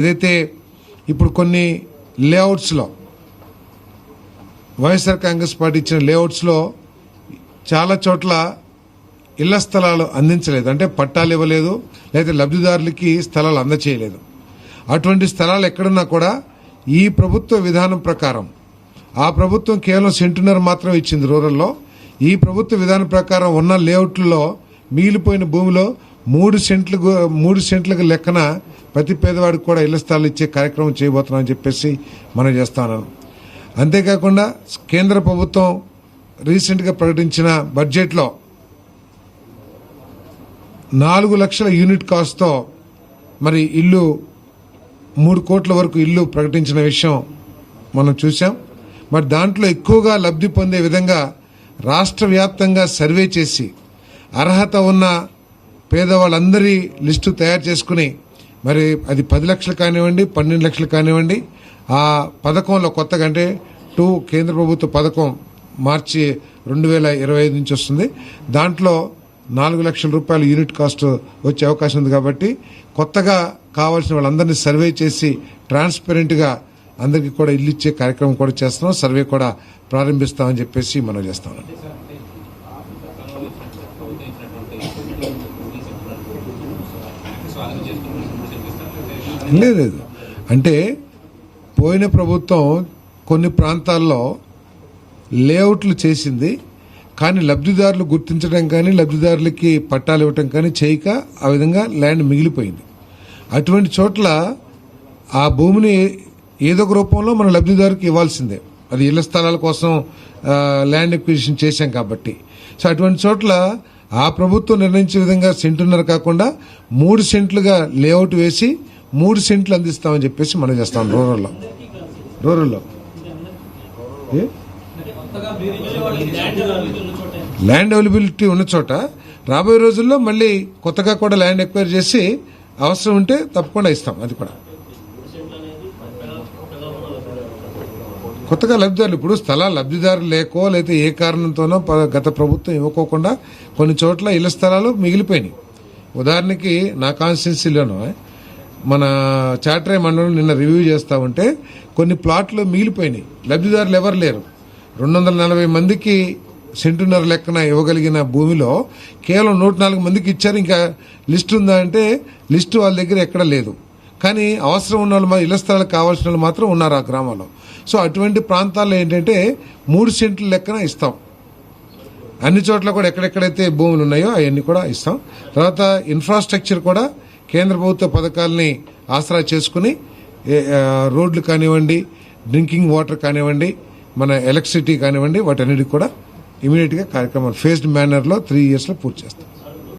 ఏదైతే ఇప్పుడు కొన్ని లేఅవుట్స్లో వైఎస్ఆర్ కాంగ్రెస్ పార్టీ ఇచ్చిన లేఅవుట్స్లో చాలా చోట్ల ఇళ్ల స్థలాలు అందించలేదు, అంటే పట్టాలు ఇవ్వలేదు, లేదా లబ్ధిదారులకి స్థలాలు అందచేయలేదు. అటువంటి స్థలాలు ఎక్కడున్నా కూడా ఈ ప్రభుత్వ విధానం ప్రకారం, ఆ ప్రభుత్వం కేవలం సెంటున్నర మాత్రం ఇచ్చింది రూరల్లో, ఈ ప్రభుత్వ విధానం ప్రకారం ఉన్న లేఅవుట్లలో మిగిలిపోయిన భూమిలో 3 సెంట్లకు లెక్కన ప్రతి పేదవాడికి కూడా ఇళ్ల స్థలాలు ఇచ్చే కార్యక్రమం చేయబోతున్నామని చెప్పేసి మనం చేస్తాను. అంతేకాకుండా కేంద్ర ప్రభుత్వం రీసెంట్గా ప్రకటించిన బడ్జెట్లో 4 లక్షల యూనిట్ కాస్ట్తో మరి ఇల్లు 3 కోట్ల వరకు ఇల్లు ప్రకటించిన విషయం మనం చూసాం. మరి దాంట్లో ఎక్కువగా లబ్ధి పొందే విధంగా రాష్ట్ర వ్యాప్తంగా సర్వే చేసి అర్హత ఉన్న పేదవాళ్ళందరి లిస్టు తయారు చేసుకుని మరి అది 10 లక్షలు కానివ్వండి, 12 లక్షలు కానివ్వండి, ఆ పథకంలో కొత్తగా అంటే కేంద్ర ప్రభుత్వ పథకం మార్చి 2025 నుంచి వస్తుంది. దాంట్లో 4 లక్షల రూపాయలు యూనిట్ కాస్ట్ వచ్చే అవకాశం ఉంది. కాబట్టి కొత్తగా కావాల్సిన వాళ్ళందరినీ సర్వే చేసి ట్రాన్స్పరెంట్గా అందరికీ కూడా ఇల్లు ఇచ్చే కార్యక్రమం కూడా చేస్తున్నాం, సర్వే కూడా ప్రారంభిస్తామని చెప్పేసి మనం చేస్తాం. లేదు, అంటే పోయిన ప్రభుత్వం కొన్ని ప్రాంతాల్లో లేఅవుట్లు చేసింది, కానీ లబ్ధిదారులు గుర్తించడం కానీ లబ్ధిదారులకి పట్టాలు ఇవ్వటం కానీ చేయక ఆ విధంగా ల్యాండ్ మిగిలిపోయింది. అటువంటి చోట్ల ఆ భూమిని ఏదో ఒక రూపంలో మన లబ్ధిదారుకి ఇవ్వాల్సిందే, అది ఇళ్ల స్థలాల కోసం ల్యాండ్ ఎక్విజిషన్ చేశాం కాబట్టి. సో అటువంటి చోట్ల ఆ ప్రభుత్వం నిర్ణయించే విధంగా సెంటున్నర కాకుండా 3 సెంట్లుగా లేఅవుట్ వేసి 3 సెంట్లు అందిస్తామని చెప్పేసి మనం చేస్తాం. రూరల్లో ల్యాండ్ అవైలబిలిటీ ఉన్న చోట రాబోయే రోజుల్లో మళ్ళీ కొత్తగా కూడా ల్యాండ్ ఎక్వైర్ చేసి అవసరం ఉంటే తప్పకుండా ఇస్తాం. అది కూడా కొత్తగా లబ్ధిదారులు, ఇప్పుడు స్థలాలు లబ్ధిదారులు లేకో లేకపోతే ఏ కారణంతోనో గత ప్రభుత్వం ఇవ్వకోకుండా కొన్ని చోట్ల ఇళ్ల స్థలాలు మిగిలిపోయినాయి. ఉదాహరణకి నా కాన్స్టిట్యున్సీలోనూ మన చాట్రాయ్ మండలం నిన్న రివ్యూ చేస్తా ఉంటే కొన్ని ప్లాట్లు మిగిలిపోయినాయి, లబ్ధిదారులు ఎవరు లేరు. 240 మందికి సెంటున్నర లెక్కన ఇవ్వగలిగిన భూమిలో కేవలం 104 మందికి ఇచ్చారు. ఇంకా లిస్టు ఉందా అంటే లిస్టు వాళ్ళ దగ్గర ఎక్కడ లేదు. కానీ అవసరం ఉన్న వాళ్ళు, ఇళ్ల స్థలాలు కావాల్సిన వాళ్ళు మాత్రం ఉన్నారు ఆ గ్రామంలో. సో అటువంటి ప్రాంతాల్లో ఏంటంటే 3 సెంట్ల లెక్కన ఇస్తాం. అన్ని చోట్ల కూడా ఎక్కడెక్కడైతే భూములు ఉన్నాయో అవన్నీ కూడా ఇస్తాం. తర్వాత ఇన్ఫ్రాస్ట్రక్చర్ కూడా కేంద్ర ప్రభుత్వ పథకాలని ఆసరా చేసుకుని రోడ్లు కానివ్వండి, డ్రింకింగ్ వాటర్ కానివ్వండి, మన ఎలక్ట్రిసిటీ కానివ్వండి, వాటన్నిటికి కూడా ఇమీడియట్గా కార్యక్రమాలు ఫేజ్డ్ మేనర్లో 3 yearsలో పూర్తి చేస్తాం.